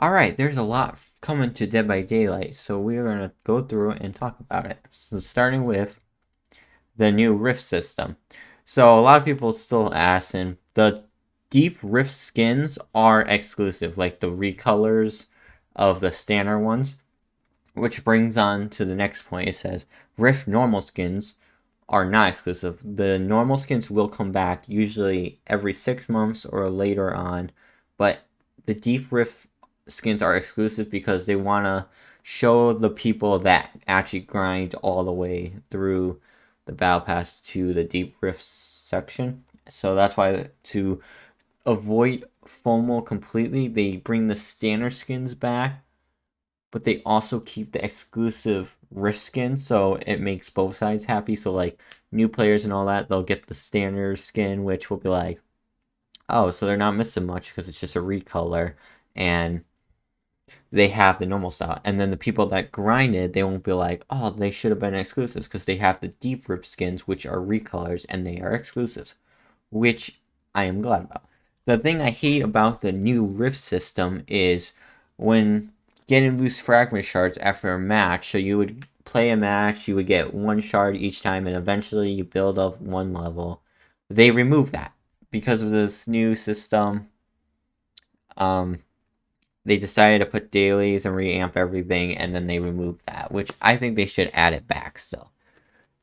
Alright, there's a lot coming to Dead by Daylight, so we're going to go through it and talk about it. So, starting with the new Rift system. So, a lot of people still asking, the Deep Rift skins are exclusive, like the recolors of the standard ones, which brings on to the next point. It says Rift normal skins are not exclusive. The normal skins will come back usually every 6 months or later on, but the Deep Rift skins are exclusive because they want to show the people that actually grind all the way through the battle pass to the Deep Rift section. So that's why, to avoid FOMO completely, they bring the standard skins back, but they also keep the exclusive Rift skin, so it makes both sides happy. So like new players and all that, they'll get the standard skin, which will be like, oh, so they're not missing much because it's just a recolor, and they have the normal style. And then the people that grinded, they won't be like, oh, they should have been exclusives because they have the deep Rift skins, which are recolors and they are exclusives, which I am glad about. The thing I hate about the new Rift system is when getting loose fragment shards after a match. So you would play a match, you would get one shard each time, and eventually you build up one level. They removed that because of this new system. Um, they decided to put dailies and reamp everything, and then they removed that, which I think they should add it back still.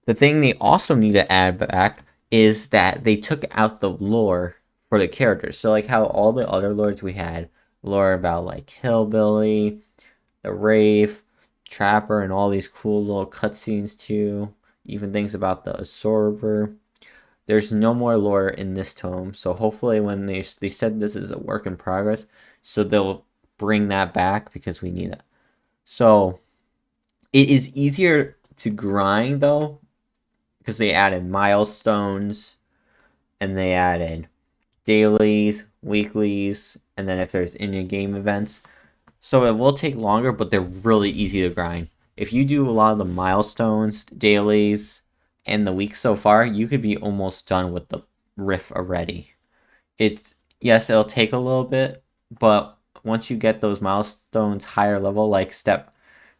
The thing they also need to add back is that they took out the lore for the characters. So like how all the other lords we had lore about like Hillbilly, the Wraith, Trapper, and all these cool little cutscenes too. Even things about the Absorber. There's no more lore in this tome, so hopefully when they said this is a work in progress, so they'll bring that back because we need it. So it is easier to grind though because they added milestones and they added dailies, weeklies, and then if there's in-game events. So it will take longer, but they're really easy to grind. If you do a lot of the milestones, dailies, and the weeks so far, you could be almost done with the riff already. It's yes, it'll take a little bit, but once you get those milestones higher level, like step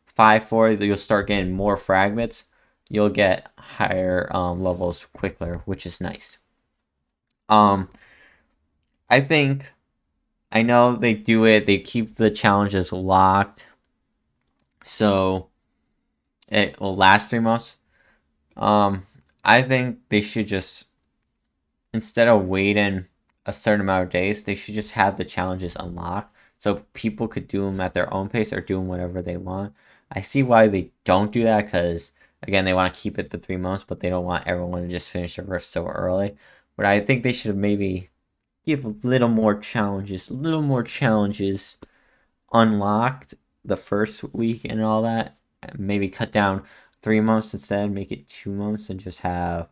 5, 4, you'll start getting more fragments. You'll get higher levels quicker, which is nice. Um, I think I know they do it. They keep the challenges locked, so it will last 3 months. Um, I think they should just, instead of waiting a certain amount of days, they should just have the challenges unlocked so people could do them at their own pace or do them whenever they want. I see why they don't do that because again they want to keep it to 3 months, but they don't want everyone to just finish the rift so early. But I think they should maybe give a little more challenges unlocked the first week and all that. Maybe cut down 3 months instead, make it 2 months, and just have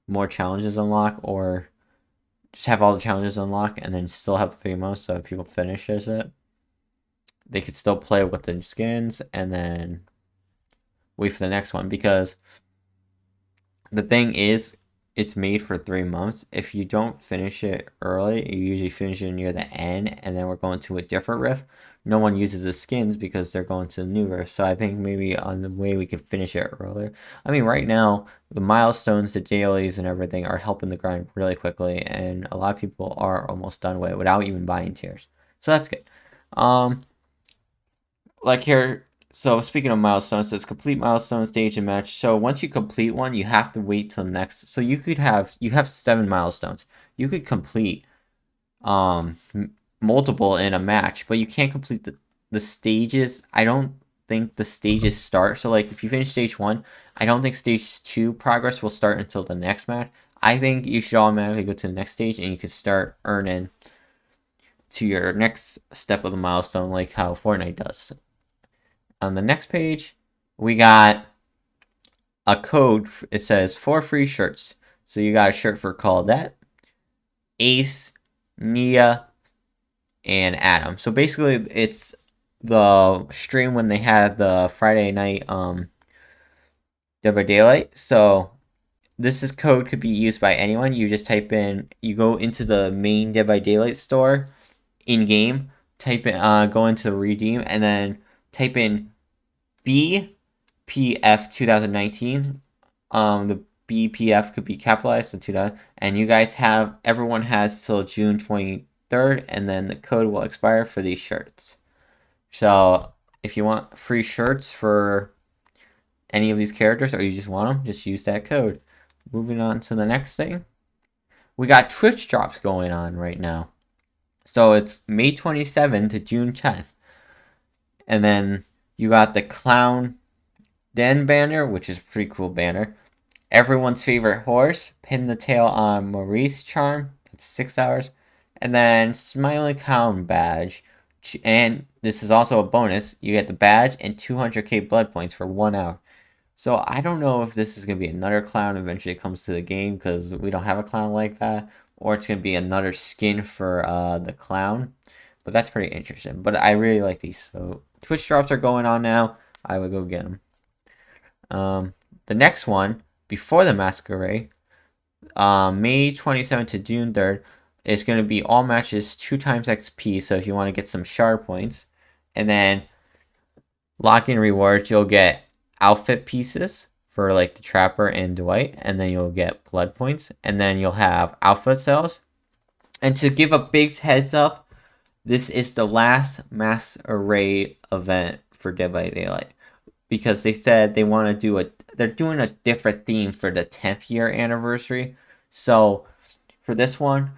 more challenges unlocked, or just have all the challenges unlocked and then still have 3 months so if people finishes it, they could still play with the skins and then wait for the next one. Because the thing is, it's made for 3 months. If you don't finish it early, you usually finish it near the end, and then we're going to a different rift. No one uses the skins because they're going to the new rift. So I think maybe on the way we can finish it earlier. I mean, right now the milestones, the dailies, and everything are helping the grind really quickly, and a lot of people are almost done with it without even buying tiers. So that's good. Um, like here, so speaking of milestones, it's complete milestone stage and match. So once you complete one, you have to wait till the next. So you have 7 milestones. You could complete multiple in a match, but you can't complete the stages. I don't think the stages start. So like if you finish stage 1, I don't think stage 2 progress will start until the next match. I think you should automatically go to the next stage and you could start earning to your next step of the milestone like how Fortnite does. On the next page, we got a code. It says 4 free shirts. So you got a shirt for Claudette, Ace, Nia, and Adam. So basically, it's the stream when they had the Friday night Dead by Daylight. So this is code could be used by anyone. You just type in, you go into the main Dead by Daylight store in game, type in, go into redeem, and then type in BPF 2019. The BPF could be capitalized, so 2000, and you guys everyone has till June 23rd, and then the code will expire for these shirts. So if you want free shirts for any of these characters, or you just want them, just use that code. Moving on to the next thing, we got Twitch drops going on right now. So it's May 27th to June 10th. And then you got the Clown Den banner, which is a pretty cool banner. Everyone's favorite horse, pin the tail on Maurice charm, that's 6 hours. And then Smiling Clown badge. And this is also a bonus. You get the badge and 200k blood points for 1 hour. So I don't know if this is going to be another clown eventually comes to the game, because we don't have a clown like that. Or it's going to be another skin for the clown. But that's pretty interesting. But I really like these. So Twitch drops are going on now. I would go get them. The next one, before the Masquerade, May 27th to June 3rd, is going to be all matches 2 times XP. So if you want to get some shard points. And then login rewards, you'll get outfit pieces for like the Trapper and Dwight, and then you'll get blood points, and then you'll have outfit sales. And to give a big heads up, this is the last Masquerade event for Dead by Daylight, because they said they want to do they're doing a different theme for the 10th year anniversary. So for this one,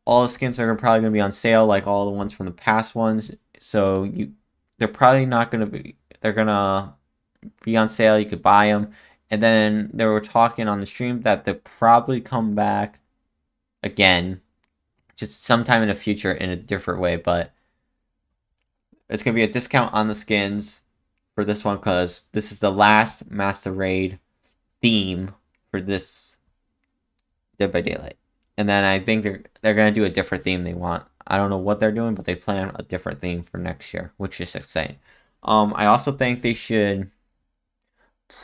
all the skins are probably going to be on sale like all the ones from the past ones. So they're probably not going to be, they're going to be on sale. You could buy them. And then they were talking on the stream that they'll probably come back again, just sometime in the future in a different way. But it's going to be a discount on the skins for this one, because this is the last Masquerade theme for this Dead by Daylight. And then I think they're going to do a different theme they want. I don't know what they're doing, but they plan a different theme for next year, which is exciting. I also think they should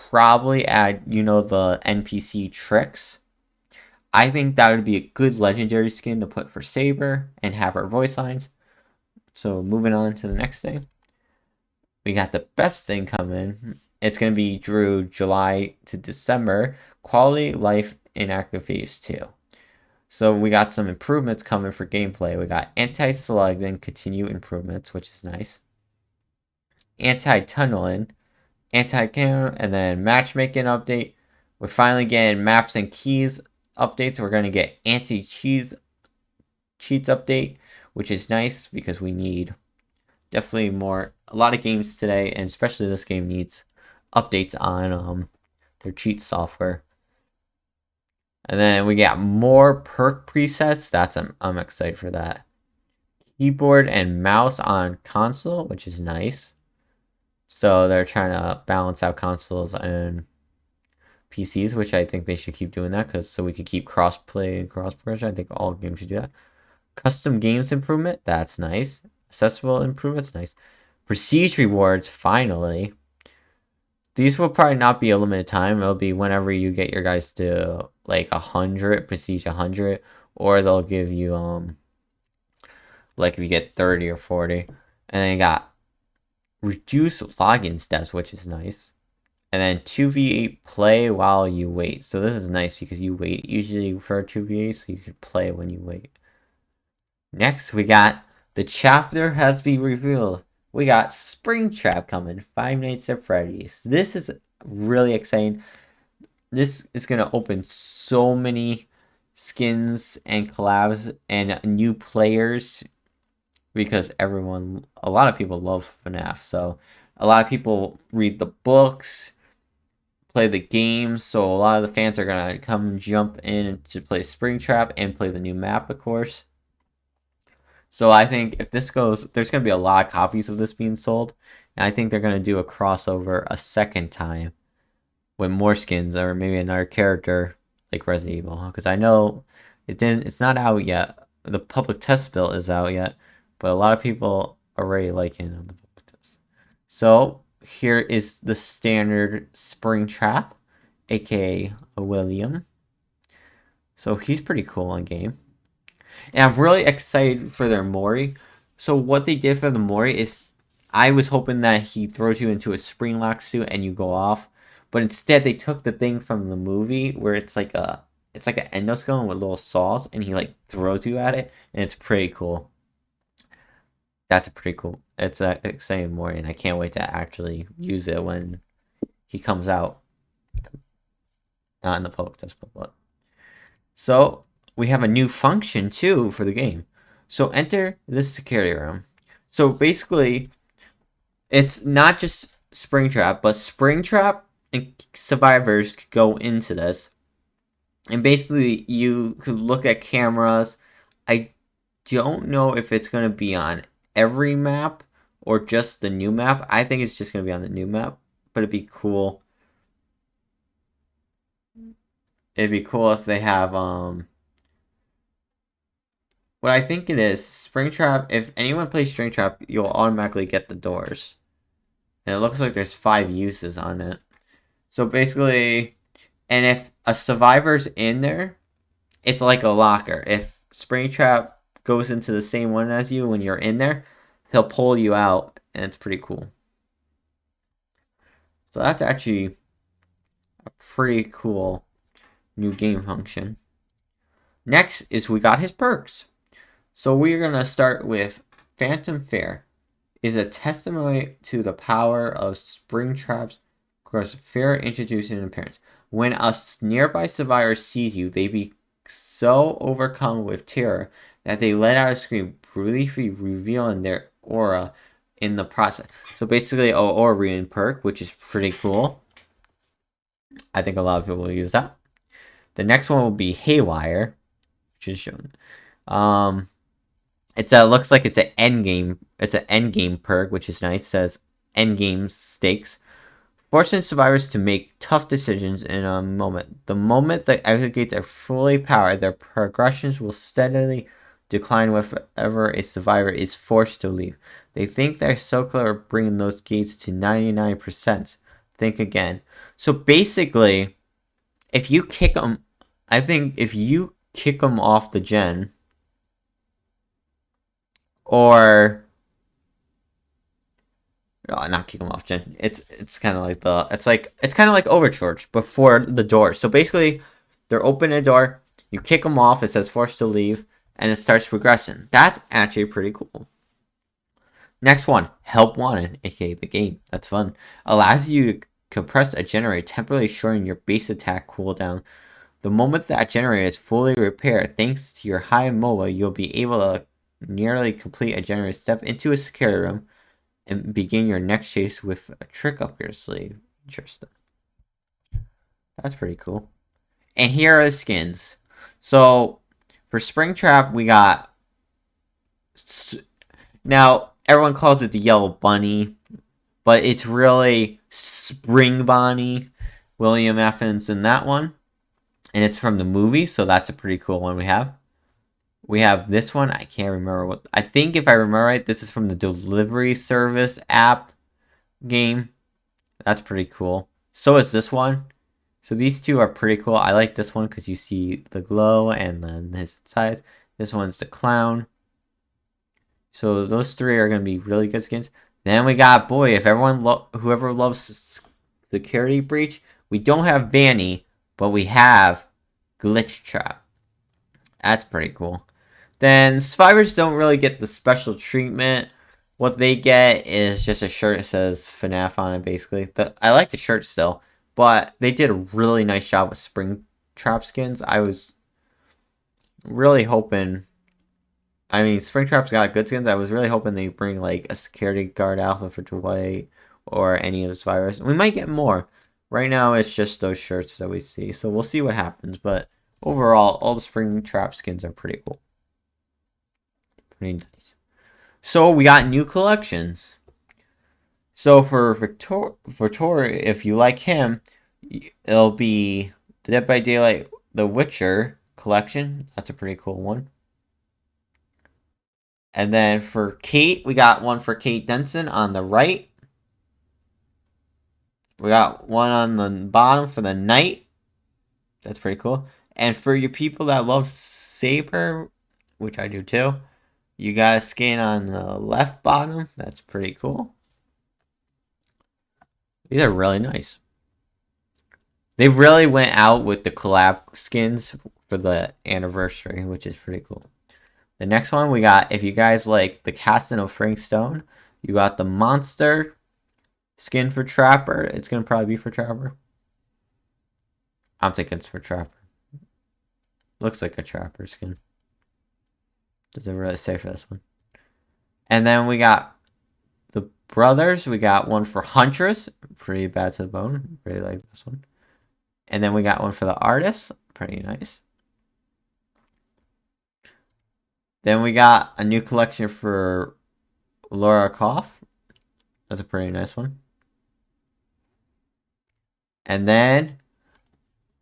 probably add, the NPC tricks. I think that would be a good legendary skin to put for Saber and have her voice lines. So moving on to the next thing, we got the best thing coming. It's going to be Drew July to December, Quality Life Inactive Phase 2. So we got some improvements coming for gameplay. We got anti-slug and continue improvements, which is nice. Anti-tunneling, anti-camera, and then matchmaking update. We're finally getting maps and keys updates. We're going to get anti-cheats update, which is nice because we need definitely a lot of games today, and especially this game needs updates on their cheat software. And then we got more perk presets. I'm excited for that. Keyboard and mouse on console, which is nice. So they're trying to balance out consoles and PCs, which I think they should keep doing that, so we could keep cross-play and cross-progression. I think all games should do that. Custom games improvement, that's nice. Accessible improvements, nice. Prestige rewards, finally. These will probably not be a limited time. It'll be whenever you get your guys to like 100, prestige 100, or they'll give you like if you get 30 or 40. And then you got reduce login steps, which is nice. And then 2v8 play while you wait. So this is nice because you wait usually for a 2v8, so you could play when you wait. Next, we got the chapter has been revealed. We got Springtrap coming, Five Nights at Freddy's. This is really exciting. This is going to open so many skins and collabs and new players, because a lot of people love FNAF. So a lot of people read the books, play the games. So a lot of the fans are going to come jump in to play Springtrap and play the new map, of course. So I think if this goes, there's going to be a lot of copies of this being sold. And I think they're going to do a crossover a second time with more skins, or maybe another character like Resident Evil. Because I know it's not out yet. The public test build is out yet, but a lot of people are already liking the public test. So here is the standard Springtrap, aka William. So he's pretty cool on game. And I'm really excited for their Mori. So what they did for the Mori is, I was hoping that he throws you into a spring lock suit and you go off, but instead they took the thing from the movie where it's like an endoscone with little saws, and he like throws you at it, and it's pretty cool. That's a pretty cool. It's a exciting Mori, and I can't wait to actually use it when he comes out. Not in the public test, but so we have a new function too for the game. So enter this security room. So basically, it's not just Springtrap, but Springtrap and survivors could go into this. And basically, you could look at cameras. I don't know if it's going to be on every map or just the new map. I think it's just going to be on the new map, but it'd be cool. It'd be cool if they have what I think it is, Springtrap. If anyone plays Springtrap, you'll automatically get the doors. And it looks like there's 5 uses on it. So basically, and if a survivor's in there, it's like a locker. If Springtrap goes into the same one as you when you're in there, he'll pull you out, and it's pretty cool. So that's actually a pretty cool new game function. Next is we got his perks. So we're going to start with Phantom Fair. Is a testimony to the power of Springtrap's course. Fair introducing appearance. When a nearby survivor sees you, they be so overcome with terror that they let out a scream, briefly revealing their aura in the process. So basically, an aura reading perk, which is pretty cool. I think a lot of people will use that. The next one will be Haywire, which is shown. It looks like it's an endgame. It's an endgame perk, which is nice. It says endgame stakes, forcing survivors to make tough decisions in a moment. The moment the aggregates are fully powered, their progressions will steadily decline whenever a survivor is forced to leave. They think they're so clever bringing those gates to 99%. Think again. So basically, if you kick them, I think if you kick them off the gen, or not kick them off gen. It's kind of like it's kind of like Overcharge before the door. So basically, they're open a door, you kick them off. It says forced to leave, and it starts progressing. That's actually pretty cool. Next one, Help Wanted, aka the game. That's fun. Allows you to compress a generator, temporarily shortening your base attack cooldown. The moment that generator is fully repaired, thanks to your high mobile, you'll be able to nearly complete a generator, step into a security room, and begin your next chase with a trick up your sleeve. Interesting. That's pretty cool. And here are the skins. So for Springtrap, we got. Now everyone calls it the Yellow Bunny, but it's really Spring Bonnie. William Effins in that one, and it's from the movie, so that's a pretty cool one we have. We have this one. I can't remember what. I think if I remember right, this is from the Delivery Service app game. That's pretty cool. So is this one. So these two are pretty cool. I like this one because you see the glow and then his size. This one's the clown. So those 3 are going to be really good skins. Then we got, boy, if everyone whoever loves Security Breach, we don't have Vanny, but we have Glitch Trap. That's pretty cool. Then survivors don't really get the special treatment. What they get is just a shirt that says FNAF on it, basically. I like the shirt still, but they did a really nice job with Springtrap skins. I was really hoping. I mean, Springtrap's got good skins. I was really hoping they bring like a security guard outfit for Dwight or any of the survivors. We might get more. Right now, it's just those shirts that we see, so we'll see what happens. But overall, all the Springtrap skins are pretty cool. Pretty nice. So we got new collections. So for Victor, if you like him, it'll be the Dead by Daylight, The Witcher collection. That's a pretty cool one. And then for Kate, we got one for Kate Denson on the right. We got one on the bottom for the Knight. That's pretty cool. And for you people that love Saber, which I do too, You got a skin on the left bottom. That's pretty cool. These are really nice. They really went out with the collab skins for the anniversary, which is pretty cool. The next one we got, if you guys like the casting of Frank Stone, you got the monster skin for Trapper. It's going to probably be for Trapper. I'm thinking it's for Trapper. Looks like a Trapper skin. Doesn't really say for this one. And then we got the brothers. We got one for Huntress. Pretty bad to the bone. Really like this one. And then we got one for the artist. Pretty nice. Then we got a new collection for Lara Croft. That's a pretty nice one. And then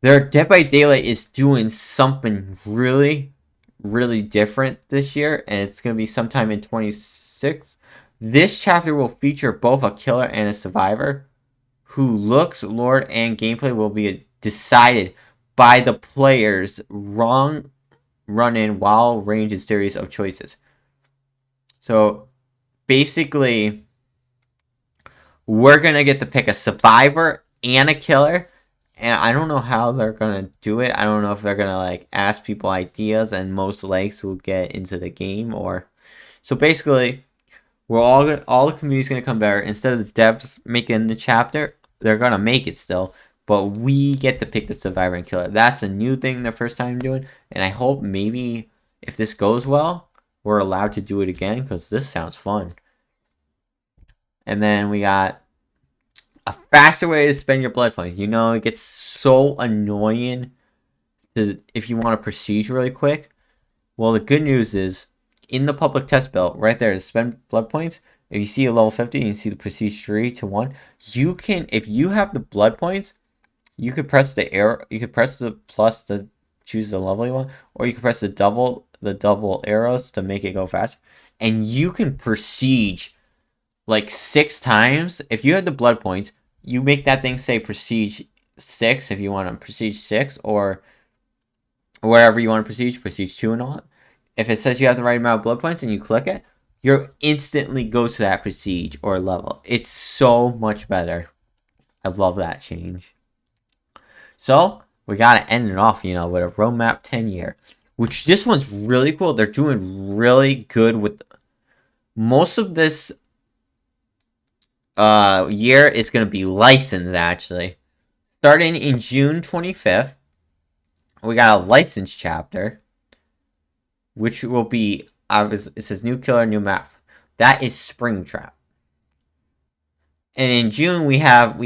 their Dead by Daylight is doing something really, really different this year. And it's going to be sometime in 26. This chapter will feature both a killer and a survivor who looks, lore, and gameplay will be decided by the player's wrong run-in while range and series of choices. So basically, we're going to get to pick a survivor and a killer. And I don't know how they're going to do it. I don't know if they're going to like ask people ideas and most likes will get into the game or... So basically, all the community's going to come there. Instead of the devs making the chapter, they're going to make it still. But we get to pick the survivor and killer. That's a new thing the first time doing. And I hope maybe if this goes well, we're allowed to do it again. Because this sounds fun. And then we got a faster way to spend your blood points. You know, it gets so annoying if you want to proceed really quick. Well, the good news is, in the public test belt, right there, to spend blood points, if you see a level 50 and you see the prestige 3 to 1, you can, if you have the blood points, you could press the arrow, you could press the plus to choose the level you want, or you can press the double arrows to make it go faster, and you can prestige like 6 times. If you have the blood points, you make that thing say prestige 6 if you want to prestige 6, or wherever you want to prestige 2 and all. If it says you have the right amount of blood points and you click it, you'll instantly go to that prestige or level. It's so much better. I love that change. So, we gotta end it off, with a roadmap 10 year. Which, this one's really cool. They're doing really good with... Most of this year is going to be licensed, actually. Starting in June 25th, we got a licensed chapter, which will be, it says new killer, new map. That is Springtrap. And in June, we have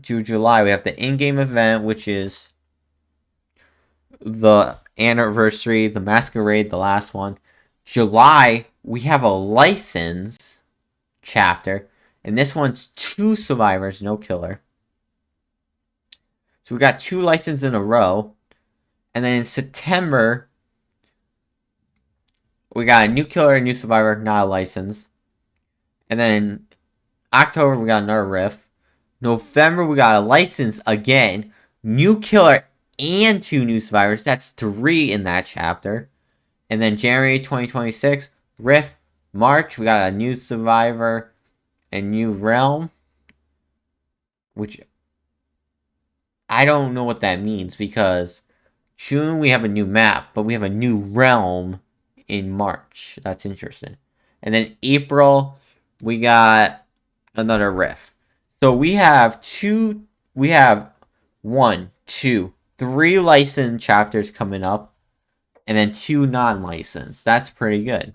July, we have the in-game event, which is the anniversary, the masquerade, the last one. July, we have a license chapter, and this one's 2 survivors, no killer. So we got 2 licenses in a row. And then in September, we got a new killer, a new survivor, not a license. And then October, we got another riff. November, we got a license again. New killer and 2 new survivors. That's 3 in that chapter. And then January 2026, riff. March, we got a new survivor and new realm. Which, I don't know what that means, because June, we have a new map, but we have a new realm in March. That's interesting. And then April, we got another riff. So we have 1, 2, 3 licensed chapters coming up, and then 2 non-licensed. That's pretty good.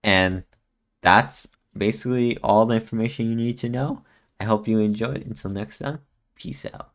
And that's basically all the information you need to know. I hope you enjoyed. Until next time, peace out.